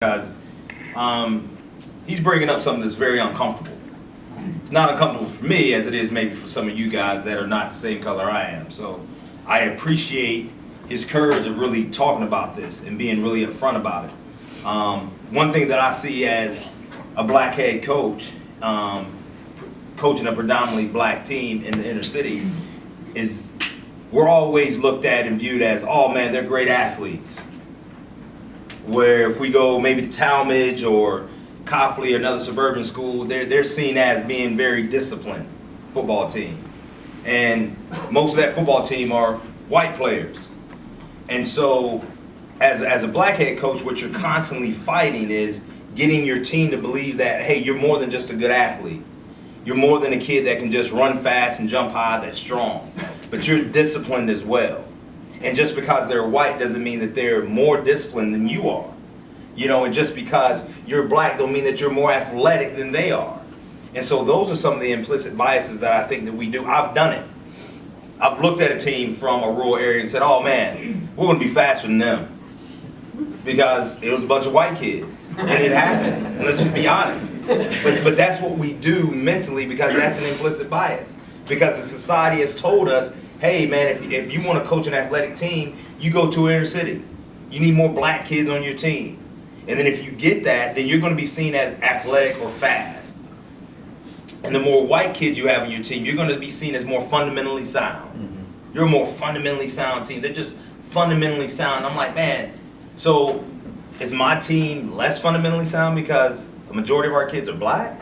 Because he's bringing up something that's very uncomfortable. It's not uncomfortable for me as it is maybe for some of you guys that are not the same color I am. So I appreciate his courage of really talking about this and being really upfront about it. One thing that I see as a black head coach, coaching a predominantly black team in the inner city, is we're always looked at and viewed as, oh man, they're great athletes. Where if we go maybe to Talmadge or Copley or another suburban school, they're seen as being very disciplined football team. And most of that football team are white players. And so as a black head coach, what you're constantly fighting is getting your team to believe that, hey, you're more than just a good athlete. You're more than a kid that can just run fast and jump high, that's strong. But you're disciplined as well. And just because they're white doesn't mean that they're more disciplined than you are. You know, and just because you're black don't mean that you're more athletic than they are. And so those are some of the implicit biases that I think that we do. I've done it. I've looked at a team from a rural area and said, oh man, we're going to be faster than them. Because it was a bunch of white kids. And it happens. And let's just be honest. But that's what we do mentally, because that's an implicit bias. Because the society has told us, hey man, if you want to coach an athletic team, you go to inner city. You need more black kids on your team. And then if you get that, then you're going to be seen as athletic or fast. And the more white kids you have on your team, you're going to be seen as more fundamentally sound. Mm-hmm. You're a more fundamentally sound team. They're just fundamentally sound. I'm like, man, so is my team less fundamentally sound because the majority of our kids are black?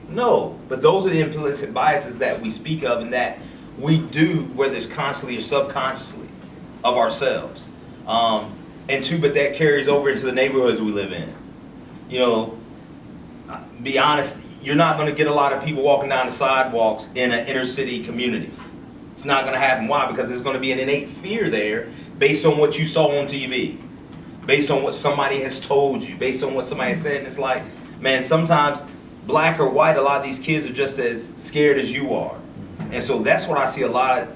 No, but those are the implicit biases that we speak of and that we do, whether it's consciously or subconsciously, of ourselves. And two, but that carries over into the neighborhoods we live in. You know, be honest, you're not going to get a lot of people walking down the sidewalks in an inner city community. It's not going to happen. Why? Because there's going to be an innate fear there based on what you saw on TV, based on what somebody has told you, based on what somebody said. And it's like, man, sometimes black or white, a lot of these kids are just as scared as you are. And so that's what I see a lot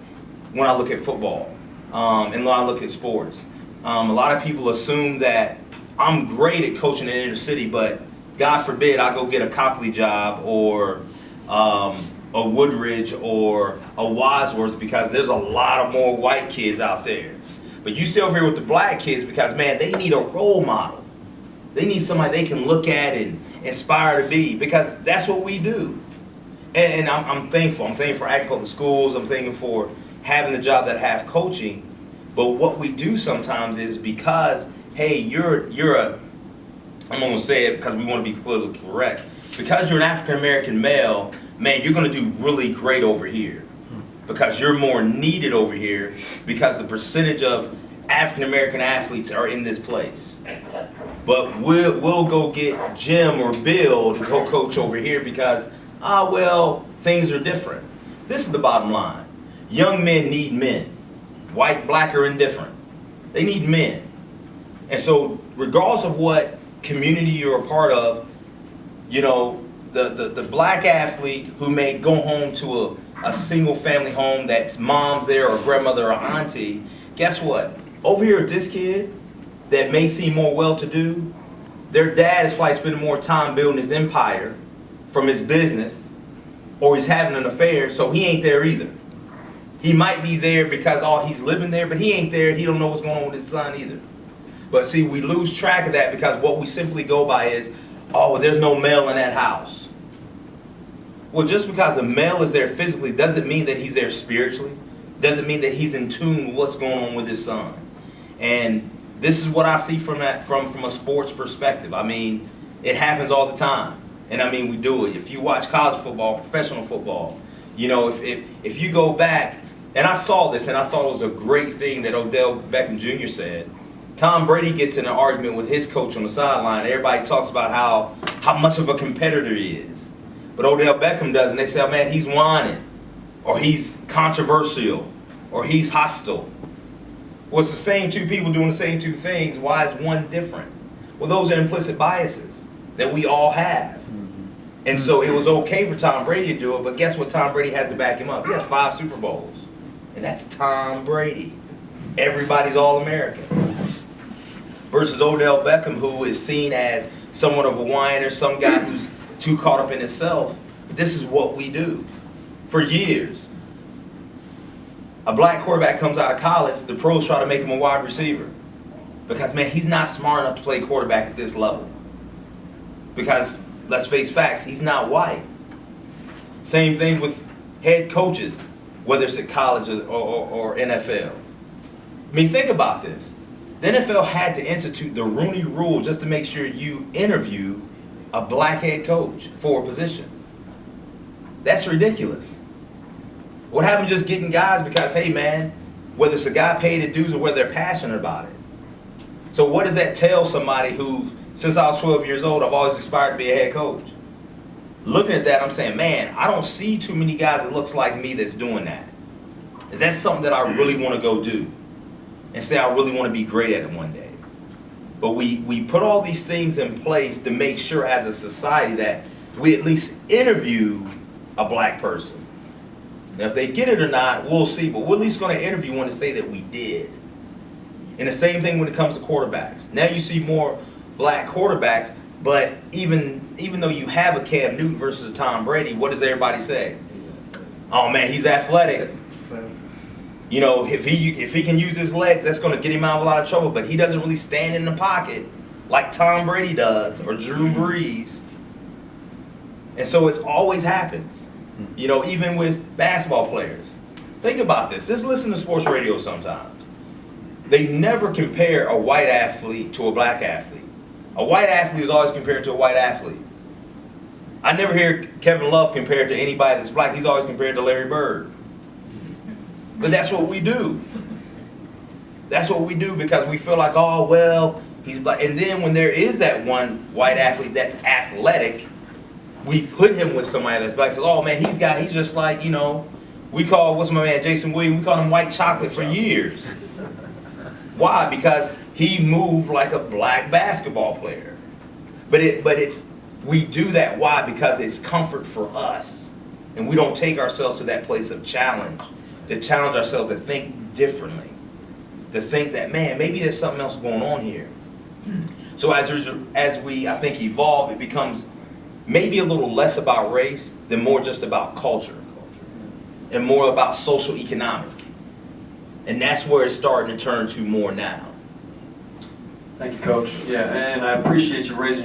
when I look at football and when I look at sports. A lot of people assume that I'm great at coaching in the inner city, but God forbid I go get a Copley job or a Woodridge or a Wadsworth, because there's a lot of more white kids out there. But you stay over here with the black kids because, man, they need a role model. They need somebody they can look at and inspire to be, because that's what we do. And I'm thankful. I'm thankful for agricultural schools. I'm thankful for having the job that I have coaching. But what we do sometimes is because, hey, you're a, I'm going to say it because we want to be politically correct. Because you're an African-American male, man, you're going to do really great over here. Because you're more needed over here because the percentage of African-American athletes are in this place. But we'll go get Jim or Bill to go coach over here because, well, things are different. This is the bottom line. Young men need men. White, black, or indifferent. They need men. And so regardless of what community you're a part of, you know, the black athlete who may go home to a single family home that's mom's there or grandmother or auntie, guess what? Over here with this kid that may seem more well-to-do, their dad is probably spending more time building his empire from his business, or he's having an affair, so he ain't there either. He might be there because he's living there, but he ain't there. He don't know what's going on with his son either. But see, we lose track of that because what we simply go by is, oh, well, there's no male in that house. Well, just because a male is there physically doesn't mean that he's there spiritually. Doesn't mean that he's in tune with what's going on with his son. And this is what I see from a sports perspective. I mean, it happens all the time. And I mean, we do it. If you watch college football, professional football, you know, if you go back, and I saw this and I thought it was a great thing that Odell Beckham Jr. said. Tom Brady gets in an argument with his coach on the sideline. Everybody talks about how much of a competitor he is. But Odell Beckham does, and they say, oh, man, he's whining, or he's controversial, or he's hostile. Well, it's the same two people doing the same two things. Why is one different? Well, those are implicit biases that we all have. And so it was okay for Tom Brady to do it, but guess what Tom Brady has to back him up? He has 5 Super Bowls. And that's Tom Brady. Everybody's All-American. versus Odell Beckham, who is seen as somewhat of a whiner, some guy who's too caught up in himself. This is what we do. For years, a black quarterback comes out of college, the pros try to make him a wide receiver. Because, man, he's not smart enough to play quarterback at this level. Because, let's face facts, he's not white. Same thing with head coaches, whether it's at college or NFL. I mean, think about this. The NFL had to institute the Rooney Rule just to make sure you interview a black head coach for a position. That's ridiculous. What happened to just getting guys because, hey man, whether it's a guy paid the dues or whether they're passionate about it. So what does that tell somebody who, since I was 12 years old, I've always aspired to be a head coach? Looking at that, I'm saying, man, I don't see too many guys that looks like me that's doing that. Is that something that I really want to go do? And say I really want to be great at it one day. But we put all these things in place to make sure as a society that we at least interview a black person. Now if they get it or not, we'll see, but we're at least going to interview one to say that we did. And the same thing when it comes to quarterbacks. Now you see more black quarterbacks, but even though you have a Cam Newton versus a Tom Brady, what does everybody say? Oh man, he's athletic. You know, if he can use his legs, that's going to get him out of a lot of trouble. But he doesn't really stand in the pocket like Tom Brady does or Drew Brees. And so it always happens. You know, even with basketball players. Think about this. Just listen to sports radio sometimes. They never compare a white athlete to a black athlete. A white athlete is always compared to a white athlete. I never hear Kevin Love compared to anybody that's black. He's always compared to Larry Bird. But that's what we do. That's what we do because we feel like, oh, well, he's black. And then when there is that one white athlete that's athletic, we put him with somebody that's black. Says, oh man, he's just like, you know, we call, what's my man, Jason Williams, we call him white chocolate for years. Why? Because he moved like a black basketball player. But we do that. Why? Because it's comfort for us. And we don't take ourselves to that place of challenge. To challenge ourselves to think differently. To think that, man, maybe there's something else going on here. So as we, I think, evolve, it becomes maybe a little less about race than more just about culture. And more about social economic. And that's where it's starting to turn to more now. Thank you, Coach. Yeah, and I appreciate you raising your